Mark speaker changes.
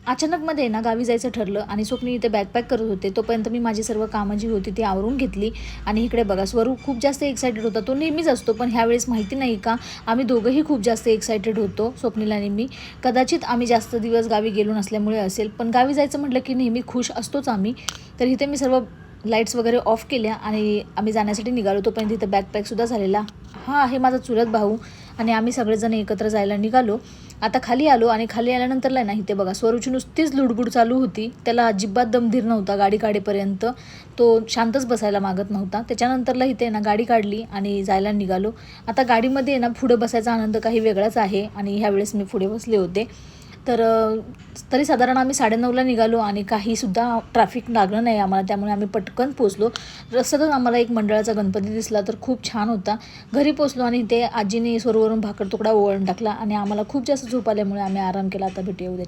Speaker 1: अचानकमध्ये ना गावी जायचं ठरलं आणि स्वप्नी इथे बॅगपॅक करत होते. तोपर्यंत मी माझी सर्व कामं जी होती ती आवरून घेतली. आणि इकडे बघा स्वरूप खूप जास्त एक्सायटेड होता. तो नेहमीच असतो, पण ह्यावेळेस माहिती नाही का आम्ही दोघंही खूप जास्त एक्सायटेड होतो, स्वप्नीला आणि मी. कदाचित आम्ही जास्त दिवस गावी गेलो नसल्यामुळे असेल, पण गावी जायचं म्हटलं की नेहमी खुश असतोच आम्ही. तर इथे मी सर्व लाईट्स वगैरे ऑफ केल्या आणि आम्ही जाण्यासाठी निघालो. तोपर्यंत इथं बॅगपॅकसुद्धा झालेला. हा आहे माझा चुलत भाऊ आणि आम्ही सगळेजण एकत्र जायला निघालो. आता खाली आलो आणि खाली आल्यानंतरला नाही ते बघा स्वरूची नुसतीच लुडबुड चालू होती. त्याला अजिबात दमधीर नव्हता गाडी काढेपर्यंत. तो शांतच बसायला मागत नव्हता. त्याच्यानंतरला इथे ना गाडी काढली आणि जायला निघालो. आता गाडीमध्ये ना पुढं बसायचा आनंद काही वेगळाच आहे आणि ह्यावेळेस मी पुढे बसले होते. तर तरी साधारण आम्ही 9:30ला निघालो आणि काहीसुद्धा ट्रॅफिक लागलं नाही आम्हाला, त्यामुळे आम्ही पटकन पोचलो. रस्त्यातच आम्हाला एक मंडळाचा गणपती दिसला, तर खूप छान होता. घरी पोचलो आणि ते आजीने स्वरूवरून भाकर तुकडा ओवाळून टाकला आणि आम्हाला खूप जास्त झोप आल्यामुळे आम्ही आराम केला. आता भेटूया उद्या.